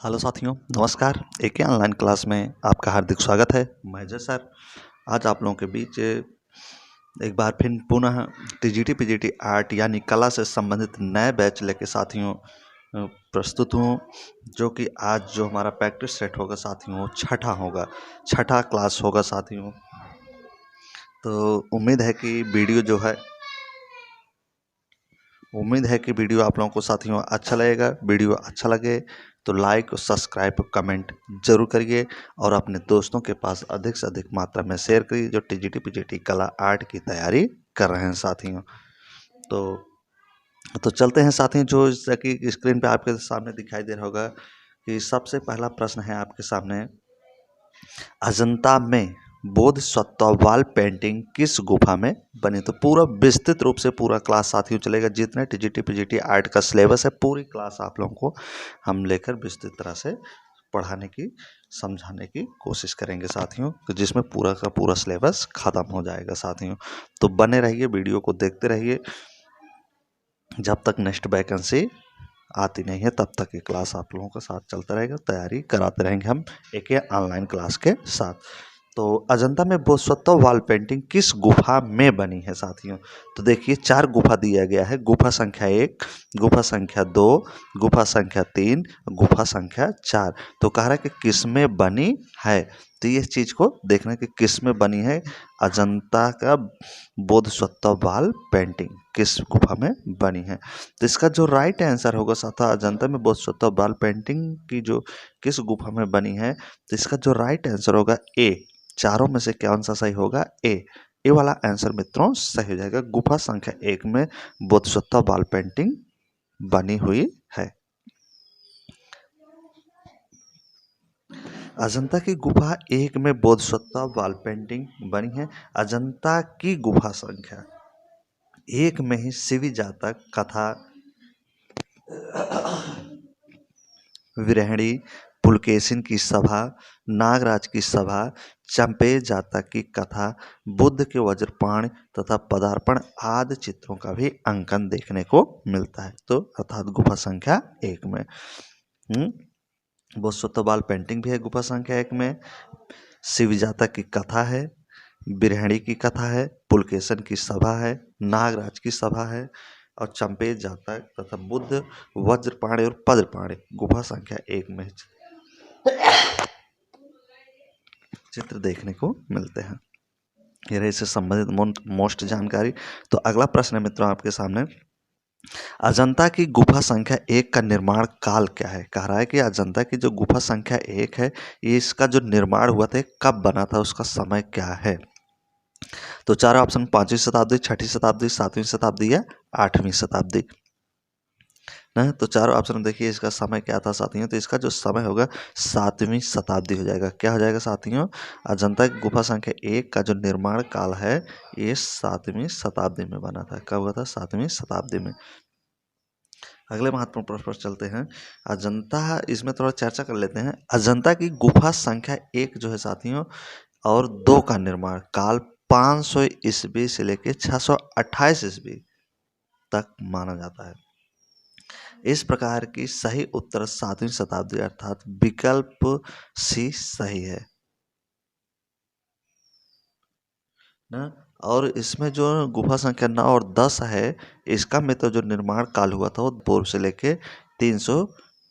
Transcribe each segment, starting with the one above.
Hello साथियों, नमस्कार। एके online class में आपका हार्दिक स्वागत है। मैं जय सर आज आप लोगों के बीच एक बार फिर पुनः टीजीटी पीजीटी आर्ट यानी कला से संबंधित नए बैच लेके साथियों प्रस्तुत हूँ। जो कि आज जो हमारा प्रैक्टिस सेट होगा साथियों छठा क्लास होगा साथियों। तो उम्मीद है कि वीडियो आप लोगों को साथियों अच्छा लगेगा। वीडियो अच्छा लगे तो लाइक और सब्सक्राइब और कमेंट जरूर करिए और अपने दोस्तों के पास अधिक से अधिक मात्रा में शेयर करिए जो टीजीटी पीजीटी कला आर्ट की तैयारी कर रहे हैं साथियों। तो चलते हैं साथियों। जो जैसा कि स्क्रीन पे आपके सामने दिखाई दे रहा होगा कि सबसे पहला प्रश्न है आपके सामने, अजंता में बोधिसत्व वॉल पेंटिंग किस गुफा में बनी। तो पूरा विस्तृत रूप से पूरा क्लास साथियों चलेगा। जितने टीजीटी पीजीटी आर्ट का सिलेबस है पूरी क्लास आप लोगों को हम लेकर विस्तृत तरह से पढ़ाने की समझाने की कोशिश करेंगे साथियों, तो जिसमें पूरा का पूरा सिलेबस खत्म हो जाएगा साथियों। तो बने रहिए, वीडियो को देखते रहिए। जब तक नेक्स्ट वैकेंसी आती नहीं है तब तक ये क्लास आप लोगों के साथ चलता रहेगा, तैयारी कराते रहेंगे हम एक ऑनलाइन क्लास के साथ। तो अजंता में बोधिसत्व वॉल पेंटिंग किस गुफा में बनी है साथियों। तो देखिए 4 गुफा दिया गया है। गुफा संख्या 1, गुफा संख्या 2, गुफा संख्या 3, गुफा संख्या 4। तो कह रहा है कि किस में बनी है। तो ये चीज को देखना कि किस में बनी है अजंता का बोधिसत्व वॉल पेंटिंग किस गुफा में बनी है। तो इसका जो राइट आंसर होगा साथा अजंता में बोधिसत्व वॉल पेंटिंग की जो किस गुफा में बनी है, तो इसका जो राइट आंसर होगा ए। चारों में से कौन सा सही होगा? ए वाला आंसर मित्रों सही हो जाएगा। गुफा संख्या 1 में बोधिसत्व वॉल पेंटिंग बनी हुई है। अजंता की गुफा 1 में बोधिसत्व वॉल पेंटिंग बनी है। अजंता की गुफा संख्या 1 में ही शिवी जातक कथा, विरहणी, पुलकेशिन की सभा, नागराज की सभा, चंपे जातक की कथा, बुद्ध के वज्रपाण तथा पदार्पण आदि चित्रों का भी अंकन देखने को मिलता है। तो अर्थात गुफा संख्या 1 में बोधिसत्व वॉल पेंटिंग भी है। गुफा संख्या 1 में शिव जातक की कथा है, बिरहणी की कथा है, पुलकेशन की सभा है, नागराज की सभा है और चंपे जातक तथा बुद्ध वज्रपाणी और पद्रपाणी गुफा संख्या 1 में चित्र देखने को मिलते हैं। ये रही इससे संबंधित मोस्ट जानकारी। तो अगला प्रश्न है मित्रों आपके सामने, अजंता की गुफा संख्या 1 का निर्माण काल क्या है। कह रहा है कि अजंता की जो गुफा संख्या 1 है इसका जो निर्माण हुआ था कब बना था, उसका समय क्या है। तो 4 ऑप्शन 5वीं शताब्दी, 6ठी शताब्दी, 7वीं शताब्दी या 8वीं शताब्दी ना। तो 4 ऑप्शन देखिए इसका समय क्या था साथियों। तो इसका जो समय होगा 7वीं शताब्दी हो जाएगा। क्या हो जाएगा साथियों? अजंता की गुफा संख्या 1 का जो निर्माण काल है ये 7वीं शताब्दी में बना था। कब हुआ था? 7वीं शताब्दी में। अगले महत्वपूर्ण प्रश्न पर चलते हैं। अजंता, इसमें थोड़ा चर्चा कर लेते हैं। अजंता की गुफा संख्या 1 जो है साथियों और 2 का निर्माण काल 500 ईस्वी से लेकर 628 ईस्वी तक माना जाता है। इस प्रकार की सही उत्तर 7वीं शताब्दी अर्थात विकल्प सी सही है ना। और इसमें जो गुफा संख्या 9 और 10 है इसका में तो जो निर्माण काल हुआ था वो पूर्व से लेके 300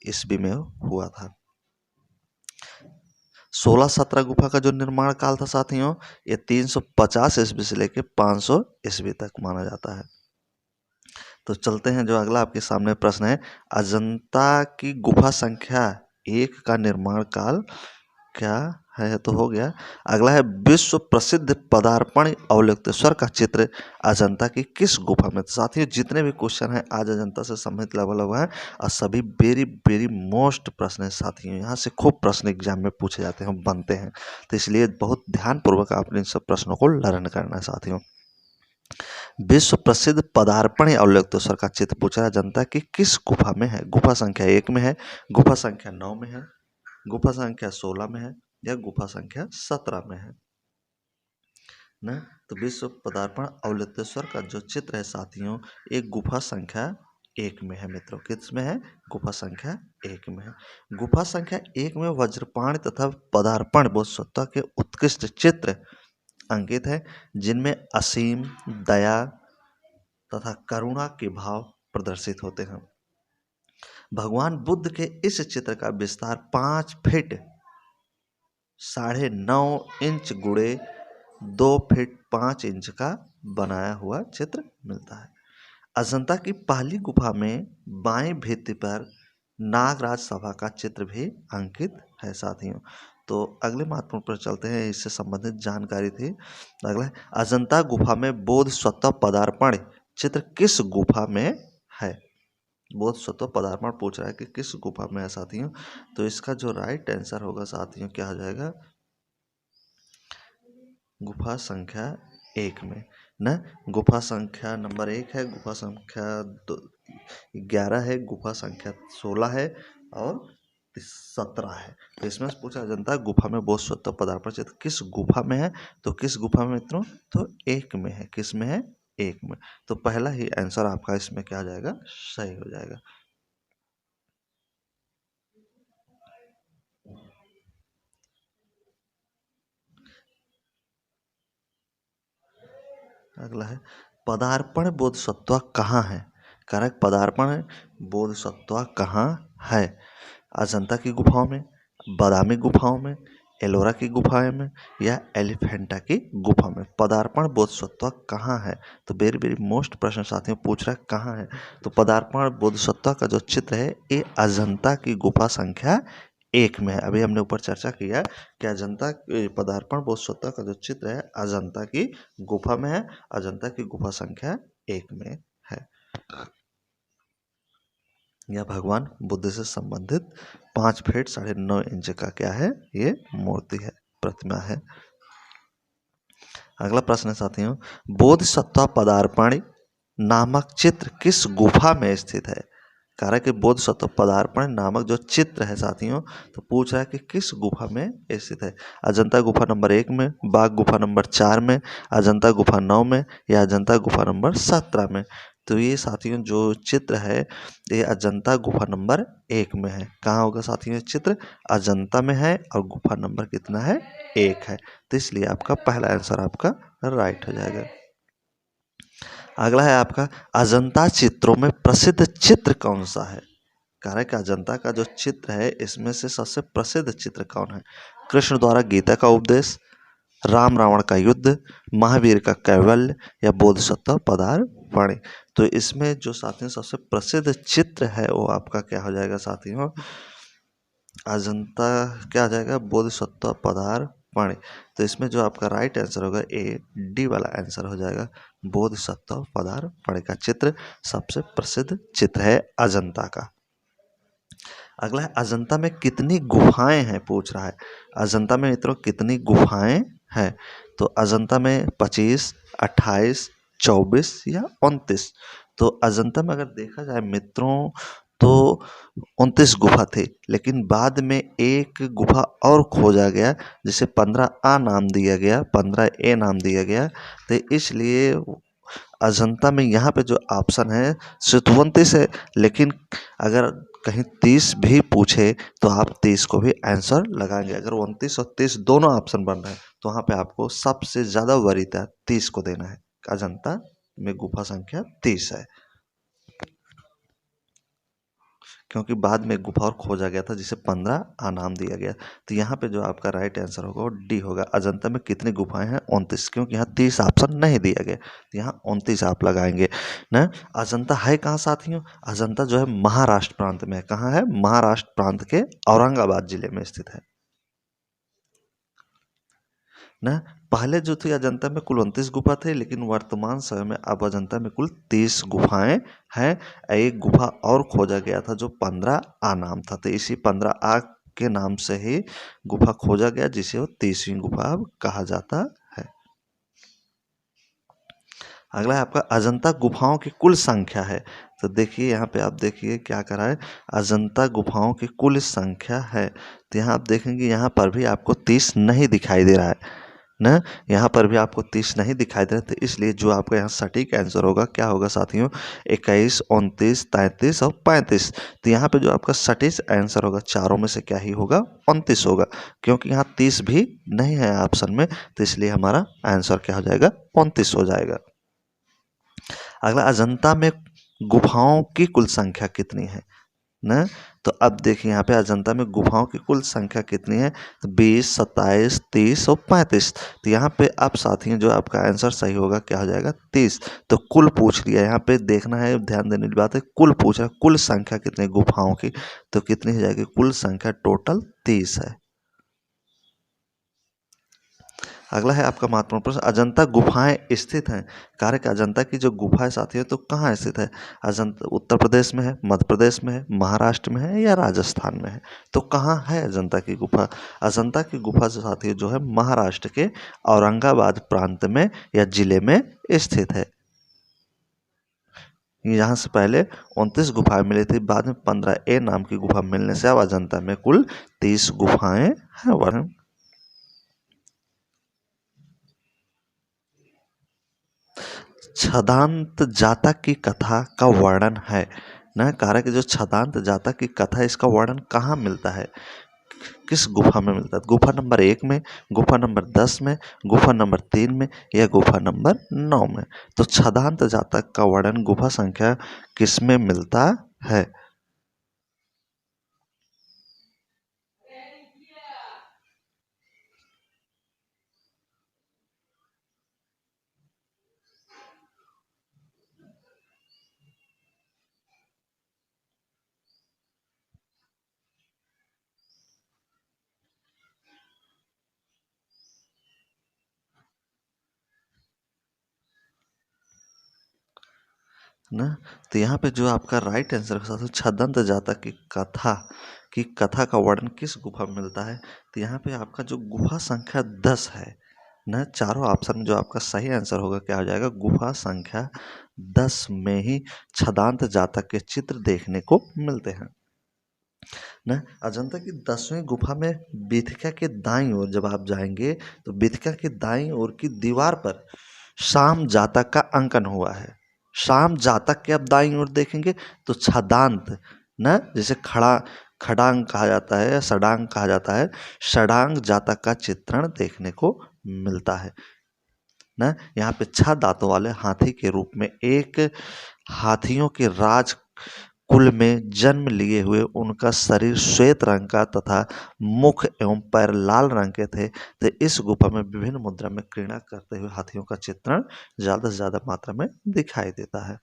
ईस्वी में हुआ था। 16-17 गुफा का जो निर्माण काल था साथियों ये 350 ईस्वी से लेके 500 ईस्वी तक माना जाता है। तो चलते हैं, जो अगला आपके सामने प्रश्न है, अजंता की गुफा संख्या 1 का निर्माण काल क्या है। तो हो गया। अगला है विश्व प्रसिद्ध पदार्पण अवलोकतेश्वर का चित्र अजंता की किस गुफा में। तो साथियों जितने भी क्वेश्चन हैं आज अजंता से संबंधित लेवल हुआ है और सभी वेरी वेरी मोस्ट प्रश्न है साथियों। यहाँ से खूब प्रश्न एग्जाम में पूछे जाते हैं, बनते हैं। तो इसलिए बहुत ध्यानपूर्वक आपने इन सब प्रश्नों को लर्न करना है साथियों। विश्व प्रसिद्ध पदार्पण अवलोकतेश्वर का चित्र पूछा अजंता की किस गुफा में है। गुफा संख्या 1 में है, गुफा संख्या 9 में है, गुफा संख्या 16 में है या गुफा संख्या 17 में है ना। तो विश्व पदार्पण अवलोकतेश्वर का जो चित्र है साथियों एक गुफा संख्या एक में है मित्रों। किस में है? गुफा संख्या एक में है। गुफा संख्या एक में वज्रपाण तथा पदार्पण बोधिसत्व के उत्कृष्ट चित्र अंकित है, जिनमें असीम दया तथा करुणा के भाव प्रदर्शित होते हैं। भगवान बुद्ध के इस चित्र का विस्तार 5 फीट 9.5 इंच गुणे 2 फीट 5 इंच का बनाया हुआ चित्र मिलता है। अजंता की पहली गुफा में बाएं भित्ति पर नागराज सभा का चित्र भी अंकित है साथियों। तो अगले महत्वपूर्ण पर चलते हैं, इससे संबंधित जानकारी थी। अगला है, अजंता गुफा में बोधिसत्व पदार्पण चित्र किस गुफा में है? बोधिसत्व पदार्पण पूछ रहा है कि किस गुफा में है साथियों। तो इसका जो राइट आंसर होगा साथियों क्या हो जाएगा? गुफा संख्या एक में न। गुफा संख्या नंबर 1 है, गुफा संख्या 11 है, गुफा संख्या 16 है और 17 है। तो इसमें से पूछा अजंता गुफा में बोधिसत्व पदार्पण चित्र किस गुफा में है? तो किस गुफा में मित्रों? तो एक में है। किस में है? एक में। तो पहला ही आंसर आपका इसमें क्या आ जाएगा? सही हो जाएगा। अगला है, पदार्पण बोधिसत्व कहाँ है? करेक्ट, पदार्पण बोधिसत्व कहाँ है? अजंता की गुफाओं में, बादामी गुफाओं में, एलोरा की गुफाओं में या एलिफेंटा की गुफा में पदार्पण बोधिसत्व कहाँ है? तो वेरी वेरी मोस्ट प्रश्न साथियों पूछ रहा है कहाँ है। तो पदार्पण बोधिसत्व का जो चित्र है ये अजंता की गुफा संख्या एक में है। अभी हमने ऊपर चर्चा किया कि अजंता पदार्पण बोधिसत्व का जो चित्र है अजंता की गुफा में है। अजंता की गुफा संख्या एक में है। यह भगवान बुद्ध से संबंधित 5 फीट 9.5 इंच का क्या है? ये मूर्ति है, प्रतिमा है। अगला प्रश्न है साथियों, बोधिसत्व पदार्पण नामक चित्र किस गुफा में स्थित है? कह रहा है कि बोधिसत्व पदार्पण नामक जो चित्र है साथियों, तो पूछ रहा है कि किस गुफा में स्थित है? अजंता गुफा नंबर 1 में, बाघ गुफा नंबर 4 में, अजंता गुफा 9 में या अजंता गुफा नंबर 17 में? तो ये साथियों जो चित्र है ये अजंता गुफा नंबर 1 में है। कहाँ होगा साथियों ये चित्र? अजंता में है और गुफा नंबर कितना है? 1 है। तो इसलिए आपका पहला आंसर आपका राइट हो जाएगा। अगला है आपका, अजंता चित्रों में प्रसिद्ध चित्र कौन सा है? कह रहा है कि अजंता का जो चित्र है इसमें से सबसे प्रसिद्ध चित्र कौन है? कृष्ण द्वारा गीता का उपदेश, राम रावण का युद्ध, महावीर का कैवल्य या बोधिसत्व पदार्पण? तो इसमें जो साथियों सबसे प्रसिद्ध चित्र है वो आपका क्या हो जाएगा साथियों? अजंता क्या आ जाएगा? बोधिसत्व पदार्पण। तो इसमें जो आपका राइट आंसर होगा ए डी वाला आंसर हो जाएगा। बोधिसत्व पदार्पण का चित्र सबसे प्रसिद्ध चित्र है अजंता का। अगला है, अजंता में कितनी गुफाएं हैं पूछ रहा है। अजंता में मित्रों कितनी गुफाएं हैं? तो अजंता में 25, 28, 24 या 29? तो अजंता में अगर देखा जाए मित्रों तो 29 गुफा थे, लेकिन बाद में एक गुफा और खोजा गया जिसे 15A नाम दिया गया, 15A नाम दिया गया। तो इसलिए अजंता में यहाँ पे जो ऑप्शन है सिर्फ 29 है, लेकिन अगर कहीं 30 भी पूछे तो आप 30 को भी आंसर लगाएंगे। अगर 29 और 30 दोनों ऑप्शन बन रहे हैं तो वहाँ पे आपको सबसे ज़्यादा वरीयता 30 को देना है। अजंता में गुफा संख्या 30 है, क्योंकि बाद में गुफा और खोजा गया था जिसे 15A नाम दिया गया। तो यहाँ पे जो आपका राइट आंसर होगा वो डी होगा। अजंता में कितनी गुफाएं हैं? 29, क्योंकि यहाँ 30 ऑप्शन नहीं दिया गया, तो यहाँ 29 आप लगाएंगे ना। अजंता है कहाँ साथियों? अजंता जो है महाराष्ट्र प्रांत में है। कहाँ है? महाराष्ट्र प्रांत के औरंगाबाद जिले में स्थित है ना। पहले जो थी अजंता में कुल 29 गुफा थे, लेकिन वर्तमान समय में अब अजंता में कुल 30 गुफाएं हैं। एक गुफा और खोजा गया था जो 15A नाम था, तो इसी 15A के नाम से ही गुफा खोजा गया जिसे वो 30वीं गुफा अब कहा जाता है। अगला है आपका, अजंता गुफाओं की कुल संख्या है। तो देखिए यहाँ पे आप देखिए क्या करा है, अजंता गुफाओं की कुल संख्या है। तो यहाँ आप देखेंगे यहाँ पर भी आपको 30 नहीं दिखाई दे रहा है ना। यहाँ पर भी आपको 30 नहीं दिखाई दे रहे, तो इसलिए जो आपका यहाँ सटीक आंसर होगा क्या होगा साथियों, 21, 29, 33 और 35। तो यहाँ पे जो आपका सटीक आंसर होगा चारों में से क्या ही होगा, 29 होगा, क्योंकि यहाँ 30 भी नहीं है ऑप्शन में, तो इसलिए हमारा आंसर क्या हो जाएगा, 29 हो जाएगा। अगला, अजंता में गुफाओं की कुल संख्या कितनी है ना। तो अब देखिए यहाँ पे अजंता में गुफाओं की कुल संख्या कितनी है, तो 20, 27, 30 और 35। तो यहाँ पे अब साथियों जो आपका आंसर सही होगा क्या हो जाएगा, 30। तो कुल पूछ लिया, यहाँ पे देखना है, ध्यान देने की बात है, कुल पूछ रहा है, कुल संख्या कितनी गुफाओं की, तो कितनी हो जाएगी, कुल संख्या टोटल 30 है। अगला है आपका महत्वपूर्ण प्रश्न, अजंता गुफाएं स्थित हैं, कार्य कि अजंता की जो गुफा है साथियों तो कहाँ स्थित है। अजंता उत्तर प्रदेश में है, मध्य प्रदेश में है, महाराष्ट्र में है या राजस्थान में है। तो कहाँ है अजंता की गुफा, अजंता की गुफा जो साथियों जो है महाराष्ट्र के औरंगाबाद प्रांत में या जिले में स्थित है। यहाँ से पहले 29 गुफाएं मिली थी, बाद में 15A नाम की गुफा मिलने से अब अजंता में कुल 30 गुफाएं हैं। छदांत जातक की कथा का वर्णन है न, कारक जो छदांत जातक की कथा है इसका वर्णन कहाँ मिलता है, किस गुफा में मिलता है, गुफा नंबर 1 में, गुफा नंबर 10 में, गुफा नंबर 3 में या गुफा नंबर 9 में। तो छदांत जातक का वर्णन गुफा संख्या किस में मिलता है। ना, तो यहाँ पे जो आपका राइट आंसर के साथ छदंत जातक की कथा का वर्णन किस गुफा में मिलता है। तो यहाँ पे आपका जो गुफा संख्या 10 है ना, चारों ऑप्शन में जो आपका सही आंसर होगा क्या हो जाएगा, गुफा संख्या 10 में ही छदांत जातक के चित्र देखने को मिलते हैं ना। अजंता की 10वीं गुफा में बीथिका के दाईं ओर जब आप जाएंगे तो बीथिका के दाईं ओर की दीवार पर शाम जातक का अंकन हुआ है। शाम जातक के आप दाईं ओर देखेंगे तो छदांत ना, जैसे खड़ांग कहा जाता है या सडांग कहा जाता है, षडांग जातक का चित्रण देखने को मिलता है ना। यहाँ पे 6 दांतों वाले हाथी के रूप में एक हाथियों के राज कुल में जन्म लिए हुए उनका शरीर श्वेत रंग का तथा मुख एवं पैर लाल रंग के थे। तो इस गुफा में विभिन्न मुद्रा में क्रीड़ा करते हुए हाथियों का चित्रण ज्यादा से ज्यादा मात्रा में दिखाई देता है।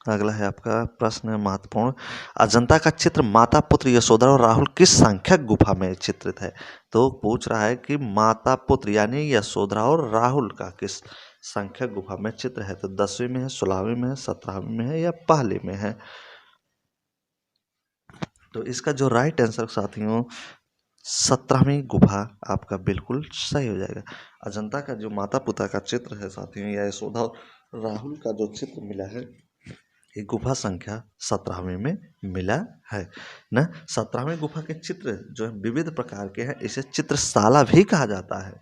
अगला है आपका प्रश्न महत्वपूर्ण, अजंता का चित्र माता पुत्र यशोधरा और राहुल किस संख्यक गुफा में चित्रित है। तो पूछ रहा है कि माता पुत्र यानी यशोधरा और राहुल का किस संख्यक गुफा में चित्र है। तो 10वीं में है, 16वीं में है, 17वीं में है या पहली में है। तो इसका जो राइट आंसर साथियों 17वीं गुफा आपका बिल्कुल सही हो जाएगा। अजंता का जो माता पिता का चित्र है साथियों या यशोधा और राहुल का जो चित्र मिला है ये गुफा संख्या 17वीं में मिला है ना। 17वीं गुफा के चित्र जो है विविध प्रकार के हैं, इसे चित्रशाला भी कहा जाता है।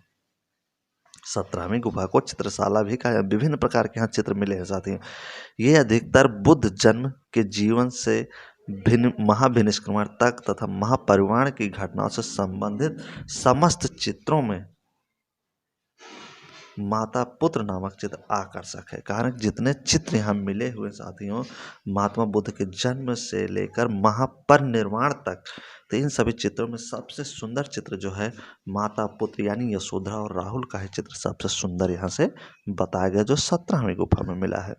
17वीं गुफा को चित्रशाला भी कहा, विभिन्न प्रकार के यहाँ चित्र मिले हैं साथियों। ये अधिकतर बुद्ध जन्म के जीवन से भिन्न महाभिनिष्क्रमण तक तथा महापरिवार की घटनाओं से संबंधित समस्त चित्रों में माता पुत्र नामक चित्र आकर्षक है। कारण जितने चित्र यहाँ मिले हुए साथियों महात्मा बुद्ध के जन्म से लेकर महापरिनिर्वाण तक, तो इन सभी चित्रों में सबसे सुंदर चित्र जो है माता पुत्र यानी यशोधरा और राहुल का ही चित्र सबसे सुंदर यहाँ से बताया गया जो 17वीं गुफा में मिला है।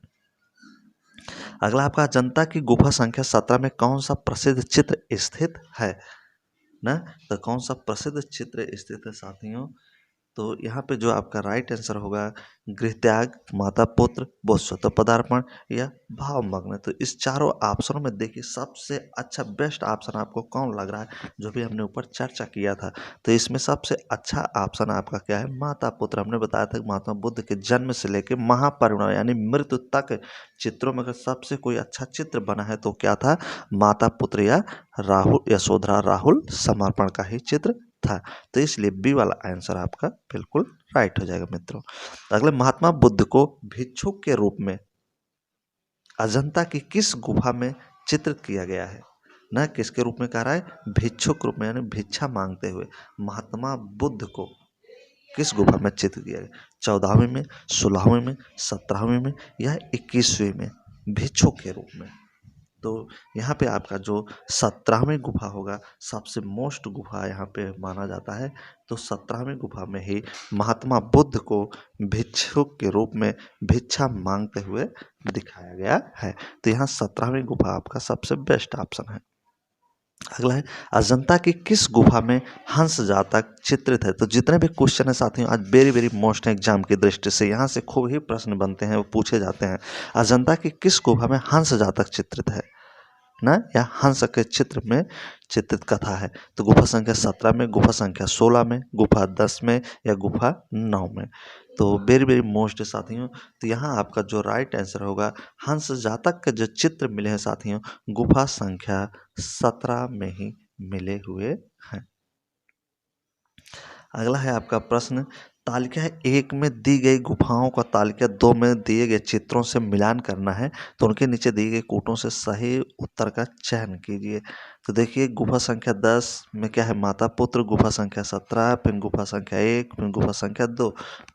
अगला आपका अजंता की गुफा संख्या 17 में कौन सा प्रसिद्ध चित्र स्थित है ना। तो कौन सा प्रसिद्ध चित्र स्थित है साथियों, तो यहाँ पे जो आपका राइट आंसर होगा गृह त्याग, माता पुत्र, बोधसत्व पदार्पण या भावमग्न। तो इस चारों ऑप्शनों में देखिए सबसे अच्छा बेस्ट ऑप्शन आपको कौन लग रहा है, जो भी हमने ऊपर चर्चा किया था। तो इसमें सबसे अच्छा ऑप्शन आपका क्या है, माता पुत्र। हमने बताया था कि महात्मा बुद्ध के जन्म से लेकर महापरिनिर्वाण यानी मृत्यु तक चित्रों में अगर सबसे कोई अच्छा चित्र बना है तो क्या था, माता पुत्र या राहुल यशोधरा राहुल समर्पण का ही चित्र था। तो इसलिए बी वाला आंसर आपका बिल्कुल राइट हो जाएगा मित्रों। अगले, महात्मा बुद्ध को भिक्षुक के रूप में अजंता की किस गुफा में चित्रित किया गया है? न किसके रूप में कह रहा है, भिक्षुक रूप में, यानी भिक्षा मांगते हुए महात्मा बुद्ध को किस गुफा में चित्रित किया गया? 14वीं में, 16वीं में, 17वीं में या 21वीं में, भिक्षुक के रूप में। तो यहाँ पे आपका जो 17वीं गुफा होगा, सबसे मोस्ट गुफा यहाँ पे माना जाता है। तो 17वीं गुफा में ही महात्मा बुद्ध को भिक्षुक के रूप में भिक्षा मांगते हुए दिखाया गया है। तो यहाँ 17वीं गुफा आपका सबसे बेस्ट ऑप्शन है। अगला है, अजंता की किस गुफा में हंस जातक चित्रित है? तो जितने भी क्वेश्चन है साथियों, आज वेरी वेरी मोस्ट एग्जाम की दृष्टि से यहाँ से खूब ही प्रश्न बनते हैं, वो पूछे जाते हैं। अजंता की किस गुफा में हंस जातक चित्रित है ना, या हंस के चित्र में चित्रित कथा है? तो गुफा संख्या 17 में, गुफा संख्या 16 में, गुफा 10 में या गुफा 9 में? तो वेरी वेरी मोस्ट साथियों, तो यहाँ आपका जो राइट आंसर होगा, हंस जातक के जो चित्र मिले हैं साथियों, गुफा संख्या 17 में ही मिले हुए हैं। अगला है आपका प्रश्न, तालिका 1 में दी गई गुफाओं का तालिका 2 में दिए गए चित्रों से मिलान करना है। तो उनके नीचे दिए गए कोटों से सही उत्तर का चयन कीजिए। तो देखिए, गुफा संख्या 10 में क्या है, माता पुत्र। गुफा संख्या 17, फिर गुफा संख्या 1, फिर गुफा संख्या 2।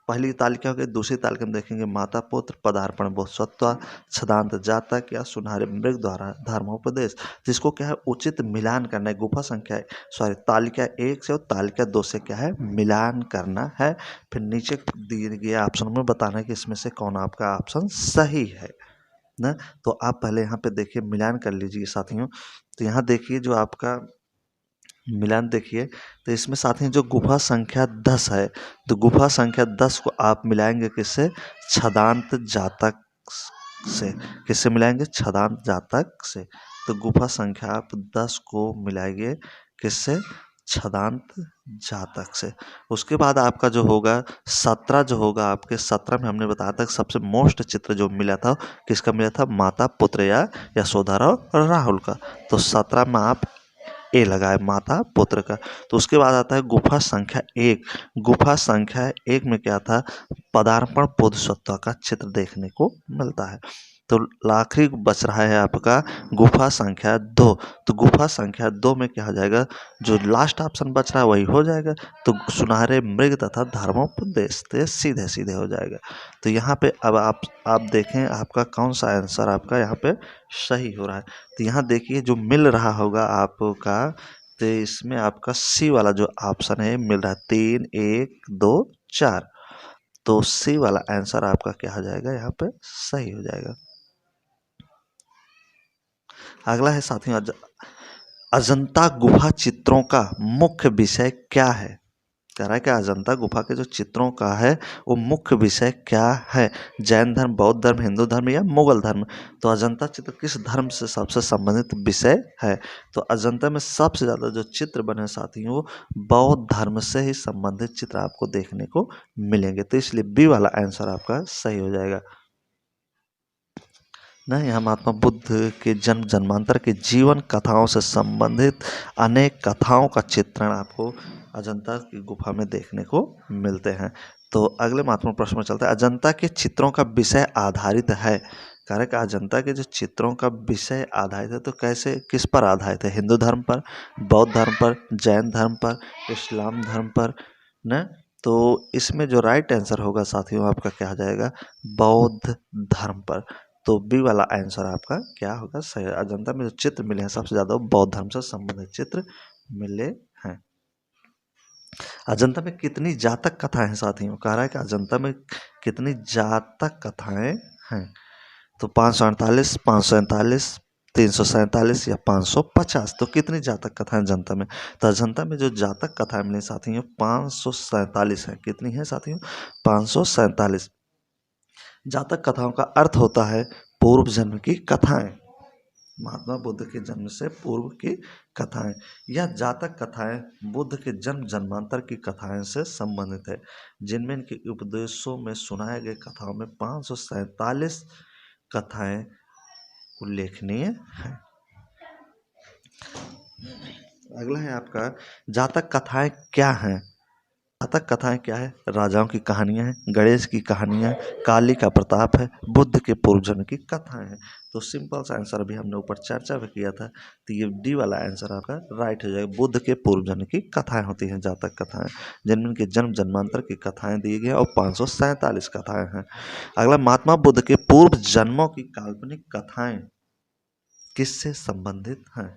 पहली तालिका हो गई। दूसरी तालिका में देखेंगे माता पुत्र, पदार्पण बोधसत्व, छदांत जातक या सुनहरे मृग द्वारा धर्मोपदेश। जिसको क्या है, उचित मिलान करना है। गुफा संख्या तालिका 1 से और तालिका 2 से क्या है, मिलान करना है। फिर नीचे दिए गए ऑप्शन में बताना है कि इसमें से कौन आपका ऑप्शन सही है ना। तो आप पहले यहाँ पे देखिए, मिलान कर लीजिए साथियों। तो यहाँ देखिए, जो आपका मिलान देखिए, तो इसमें साथियों जो गुफा संख्या 10 है, तो गुफा संख्या 10 को आप मिलाएंगे किससे, छदांत जातक से। किससे मिलाएंगे, छदांत जातक से। तो गुफा संख्या आप 10 को मिलाएंगे किससे, छदांत जातक से। उसके बाद आपका जो होगा 17 जो होगा, आपके 17 में हमने बताया था सबसे मोस्ट चित्र जो मिला था, किसका मिला था, माता पुत्र या यशोधरा और राहुल का। तो 17 में आप ए लगाए, माता पुत्र का। तो उसके बाद आता है गुफा संख्या 1। गुफा संख्या 1 में क्या था, पदार्पण बोधसत्व का चित्र देखने को मिलता है। तो आखिरी बच रहा है आपका गुफा संख्या 2। तो गुफा संख्या 2 में क्या हो जाएगा, जो लास्ट ऑप्शन बच रहा है वही हो जाएगा। तो सुनहरे मृग तथा धर्मोपदेश, तो सीधे सीधे हो जाएगा। तो यहाँ पे अब आप देखें आपका कौन सा आंसर आपका यहाँ पे सही हो रहा है। तो यहाँ देखिए, जो मिल रहा होगा आपका, तो इसमें आपका सी वाला जो ऑप्शन है मिल रहा है, 3, 1, 2, 4। तो सी वाला आंसर आपका क्या हो जाएगा, यहाँ पे सही हो जाएगा। अगला है साथियों, अजंता गुफा चित्रों का मुख्य विषय क्या है? कह रहा है कि अजंता गुफा के जो चित्रों का है वो मुख्य विषय क्या है? जैन धर्म, बौद्ध धर्म, हिंदू धर्म या मुगल धर्म? तो अजंता चित्र किस धर्म से सबसे संबंधित विषय है? तो अजंता में सबसे ज़्यादा जो चित्र बने साथियों, बौद्ध धर्म से ही संबंधित चित्र आपको देखने को मिलेंगे। तो इसलिए बी वाला आंसर आपका सही हो जाएगा ना। यहाँ महात्मा बुद्ध के जन्म जन्मांतर के जीवन कथाओं से संबंधित अनेक कथाओं का चित्रण आपको अजंता की गुफा में देखने को मिलते हैं। तो अगले महत्वपूर्ण प्रश्न में चलते हैं, अजंता के चित्रों का विषय आधारित है। कारण कि अजंता के जो चित्रों का विषय आधारित है, तो कैसे, किस पर आधारित है? हिंदू धर्म पर, बौद्ध धर्म पर, जैन धर्म पर, इस्लाम धर्म पर न। तो इसमें जो राइट आंसर होगा साथियों आपका क्या हो जाएगा, बौद्ध धर्म पर। तो बी वाला आंसर आपका क्या होगा, सही। अजंता में जो चित्र मिले हैं सबसे ज्यादा बौद्ध धर्म से संबंधित चित्र मिले हैं। अजंता में कितनी जातक कथाएं हैं साथियों? कह रहा है कि अजंता में कितनी जातक कथाएं हैं? तो 548, 547, 347 या 550। तो कितनी जातक कथाएं अजंता में? तो अजंता में जो जातक कथाएं मिली साथियों 547 है। कितनी है साथियों, 547। जातक कथाओं का अर्थ होता है पूर्व जन्म की कथाएं। महात्मा बुद्ध के जन्म से पूर्व की कथाएं। यह जातक कथाएं बुद्ध के जन्म जन्मांतर की कथाएं से संबंधित है, जिनमें इनके उपदेशों में सुनाए गए कथाओं में 547 कथाएं उल्लेखनीय हैं। अगला है आपका, जातक कथाएं क्या हैं? जातक कथाएं क्या है? राजाओं की कहानियां हैं, गणेश की कहानियां, काली का प्रताप है, बुद्ध के पूर्व जन्म की कथाएं हैं। तो सिंपल सा आंसर अभी हमने ऊपर चर्चा भी किया था, तो ये डी वाला आंसर आपका राइट हो जाएगा। बुद्ध के पूर्व जन्म की कथाएं होती हैं जातक कथाएं, जिनके जन्म जन्मांतर की कथाएं दी गई और 547 कथाएं हैं। अगला, महात्मा बुद्ध के पूर्व जन्मों की काल्पनिक कथाएं किससे संबंधित हैं?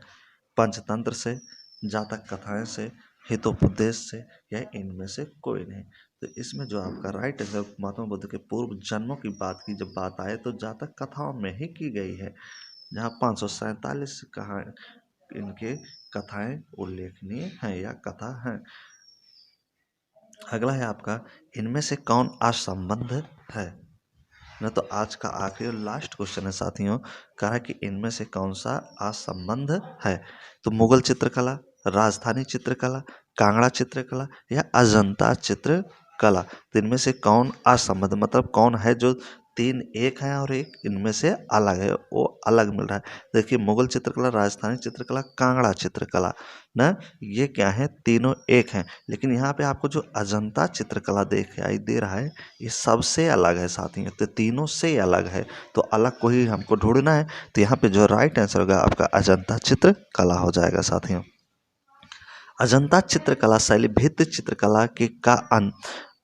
पंचतंत्र से, जातक कथाएं से, हितोपदेश से, या इनमें से कोई नहीं। तो इसमें जो आपका राइट आंसर, महात्मा बुद्ध के पूर्व जन्मों की बात की जब बात आए तो जातक कथाओं में ही की गई है, जहाँ 547 कहा इनके कथाएं उल्लेखनीय हैं या कथा हैं। अगला है आपका, इनमें से कौन असंबद्ध है? ना तो आज का आखिरी और लास्ट क्वेश्चन है साथियों, कहा है कि इनमें से कौन सा असंबद्ध है? तो मुगल चित्रकला, राजस्थानी चित्रकला, कांगड़ा चित्रकला, या अजंता चित्रकला। तो इनमें से कौन असंबद्ध, मतलब कौन है जो तीन एक है और एक इनमें से अलग है, वो अलग मिल रहा है। देखिए, मुगल चित्रकला, राजस्थानी चित्रकला, कांगड़ा चित्रकला ना, ये क्या है? तीनों एक हैं। लेकिन यहाँ पे आपको जो अजंता चित्रकला दिखाई दे रहा है, ये सबसे अलग है साथियों, तो तीनों से अलग है। तो अलग को ही हमको ढूंढना है, तो यहाँ पे जो राइट आंसर होगा आपका अजंता चित्रकला हो जाएगा साथियों। अजंता चित्रकला शैली भित्ति चित्रकला के का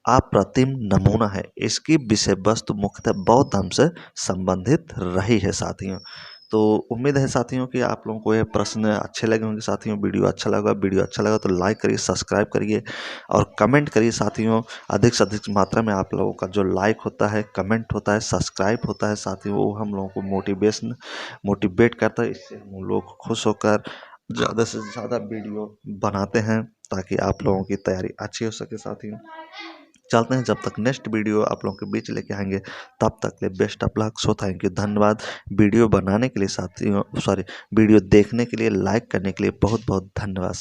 अप्रतिम नमूना है। इसकी विषय वस्तु मुख्यतः बौद्ध धर्म से संबंधित रही है साथियों। तो उम्मीद है साथियों कि आप लोगों को ये प्रश्न अच्छे लगे होंगे साथियों। वीडियो अच्छा लगा तो लाइक करिए, सब्सक्राइब करिए और कमेंट करिए साथियों। अधिक से अधिक मात्रा में आप लोगों का जो लाइक होता है, कमेंट होता है, सब्सक्राइब होता है साथियों, वो हम लोगों को मोटिवेट करता है। इससे हम लोग खुश होकर ज़्यादा से ज़्यादा वीडियो बनाते हैं, ताकि आप लोगों की तैयारी अच्छी हो सके साथियों। चलते हैं, जब तक नेक्स्ट वीडियो आप लोगों के बीच लेके आएंगे, तब तक ले best of luck. So thank you, धन्यवाद। वीडियो बनाने के लिए साथियों, वीडियो देखने के लिए, लाइक करने के लिए बहुत बहुत धन्यवाद।